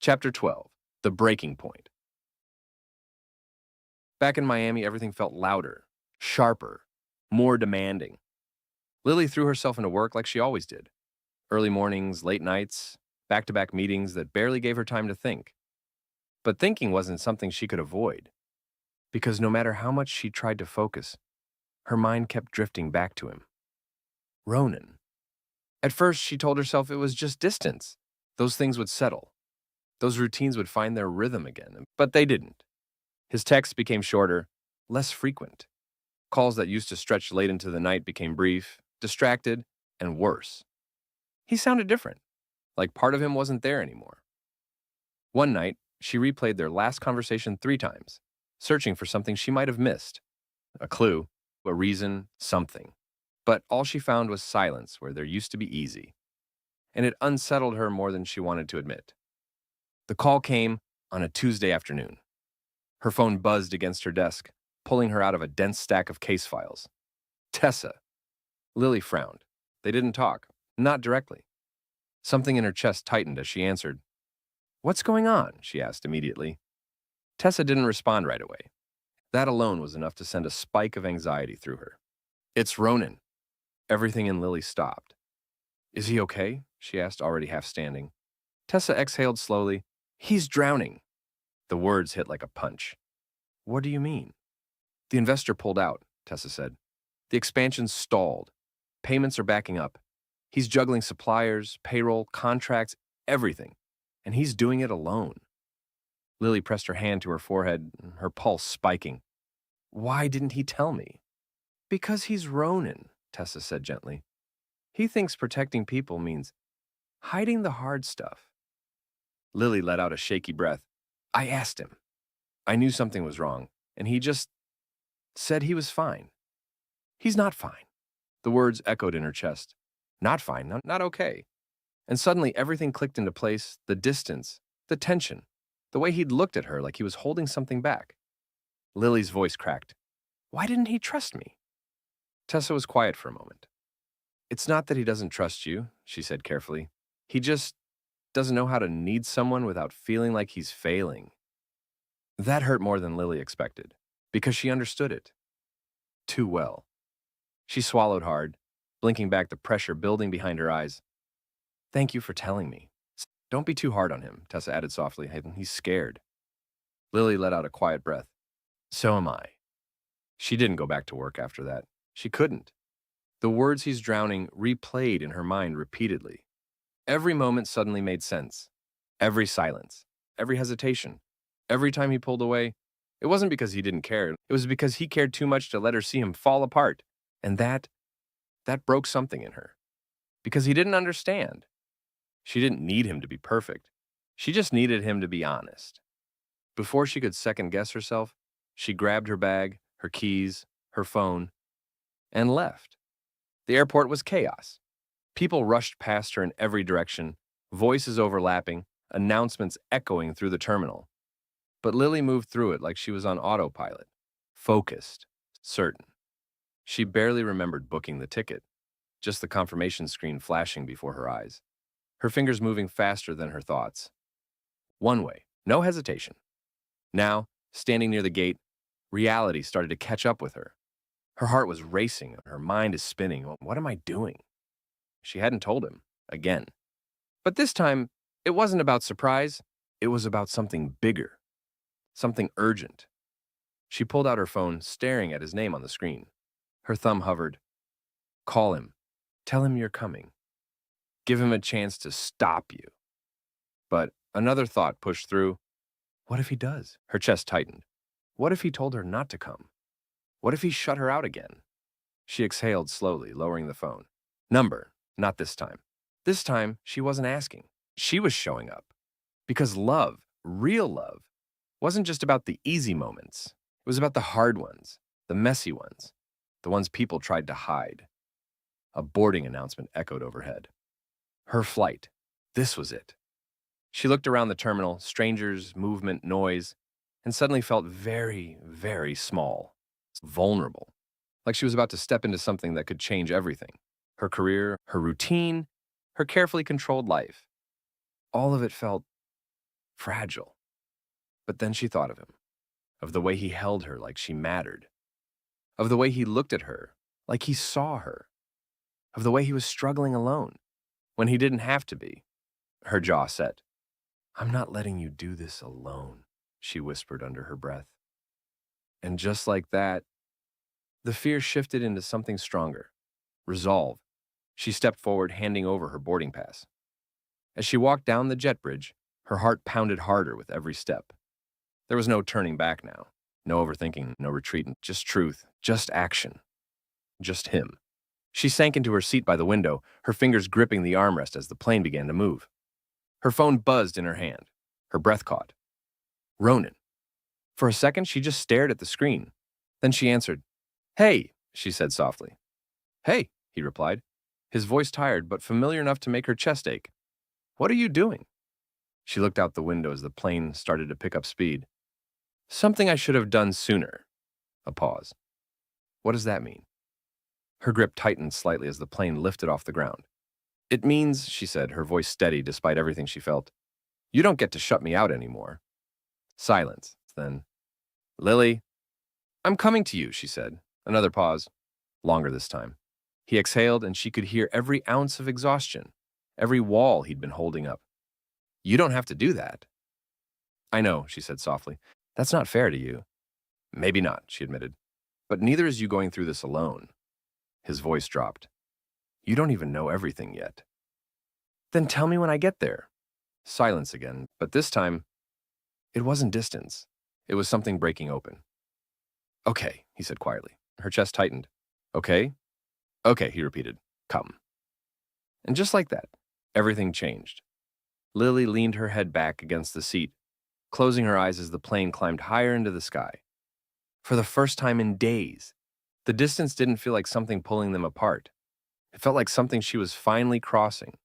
Chapter 12. The Breaking Point. Back in Miami, everything felt louder, sharper, more demanding. Lily threw herself into work like she always did. Early mornings, late nights, back-to-back meetings that barely gave her time to think. But thinking wasn't something she could avoid, because no matter how much she tried to focus, her mind kept drifting back to him. Ronan. At first, she told herself it was just distance. Those things would settle. Those routines would find their rhythm again, but they didn't. His texts became shorter, less frequent. Calls that used to stretch late into the night became brief, distracted, and worse. He sounded different, like part of him wasn't there anymore. One night, she replayed their last conversation 3 times, searching for something she might have missed. A clue, a reason, something. But all she found was silence where there used to be easy. And it unsettled her more than she wanted to admit. The call came on a Tuesday afternoon. Her phone buzzed against her desk, pulling her out of a dense stack of case files. Tessa. Lily frowned. They didn't talk, not directly. Something in her chest tightened as she answered. "What's going on?" she asked immediately. Tessa didn't respond right away. That alone was enough to send a spike of anxiety through her. "It's Ronan." Everything in Lily stopped. "Is he okay?" she asked, already half standing. Tessa exhaled slowly. "He's drowning." The words hit like a punch. "What do you mean?" "The investor pulled out," Tessa said. "The expansion's stalled. Payments are backing up. He's juggling suppliers, payroll, contracts, everything. And he's doing it alone." Lily pressed her hand to her forehead, her pulse spiking. "Why didn't he tell me?" "Because he's Ronan," Tessa said gently. "He thinks protecting people means hiding the hard stuff." Lily let out a shaky breath. "I asked him. I knew something was wrong, and he just said he was fine." "He's not fine." The words echoed in her chest. "Not fine, not okay." And suddenly everything clicked into place, the distance, the tension, the way he'd looked at her like he was holding something back. Lily's voice cracked. "Why didn't he trust me?" Tessa was quiet for a moment. "It's not that he doesn't trust you," she said carefully. "He just doesn't know how to need someone without feeling like he's failing." That hurt more than Lily expected, because she understood it too well. She swallowed hard, blinking back the pressure building behind her eyes. "Thank you for telling me." "Don't be too hard on him," Tessa added softly. "He's scared." Lily let out a quiet breath. "So am I." She didn't go back to work after that. She couldn't. The words "he's drowning" replayed in her mind repeatedly. Every moment suddenly made sense. Every silence, every hesitation, every time he pulled away. It wasn't because he didn't care. It was because he cared too much to let her see him fall apart. And that broke something in her. Because he didn't understand. She didn't need him to be perfect. She just needed him to be honest. Before she could second-guess herself, she grabbed her bag, her keys, her phone, and left. The airport was chaos. People rushed past her in every direction, voices overlapping, announcements echoing through the terminal. But Lily moved through it like she was on autopilot, focused, certain. She barely remembered booking the ticket, just the confirmation screen flashing before her eyes. Her fingers moving faster than her thoughts. One way, no hesitation. Now, standing near the gate, reality started to catch up with her. Her heart was racing, her mind is spinning. What am I doing? She hadn't told him, again. But this time, it wasn't about surprise, it was about something bigger, something urgent. She pulled out her phone, staring at his name on the screen. Her thumb hovered. "Call him. Tell him you're coming. Give him a chance to stop you." But another thought pushed through. What if he does? Her chest tightened. What if he told her not to come? What if he shut her out again? She exhaled slowly, lowering the phone. Number, not this time. This time, she wasn't asking. She was showing up. Because love, real love, wasn't just about the easy moments. It was about the hard ones, the messy ones, the ones people tried to hide. A boarding announcement echoed overhead. Her flight. This was it. She looked around the terminal, strangers, movement, noise, and suddenly felt very, very small, vulnerable, like she was about to step into something that could change everything. Her career, her routine, her carefully controlled life. All of it felt fragile. But then she thought of him, of the way he held her like she mattered, of the way he looked at her like he saw her, of the way he was struggling alone when he didn't have to be. Her jaw set. "I'm not letting you do this alone," she whispered under her breath. And just like that, the fear shifted into something stronger. Resolve. She stepped forward, handing over her boarding pass. As she walked down the jet bridge, her heart pounded harder with every step. There was no turning back now. No overthinking, no retreating, just truth, just action. Just him. She sank into her seat by the window, her fingers gripping the armrest as the plane began to move. Her phone buzzed in her hand. Her breath caught. Ronan. For a second, she just stared at the screen. Then she answered. "Hey," she said softly. "Hey," he replied, his voice tired but familiar enough to make her chest ache. "What are you doing?" She looked out the window as the plane started to pick up speed. "Something I should have done sooner." A pause. "What does that mean?" Her grip tightened slightly as the plane lifted off the ground. "It means," she said, her voice steady despite everything she felt, "you don't get to shut me out anymore." Silence. Then, "Lily." "I'm coming to you," she said. Another pause. Longer this time. He exhaled, and she could hear every ounce of exhaustion, every wall he'd been holding up. "You don't have to do that." "I know," she said softly. "That's not fair to you." "Maybe not," she admitted. "But neither is you going through this alone." His voice dropped. "You don't even know everything yet." "Then tell me when I get there." Silence again, but this time, it wasn't distance. It was something breaking open. "Okay," he said quietly. Her chest tightened. "Okay?" "Okay," he repeated. "Come." And just like that, everything changed. Lily leaned her head back against the seat, closing her eyes as the plane climbed higher into the sky. For the first time in days, the distance didn't feel like something pulling them apart. It felt like something she was finally crossing,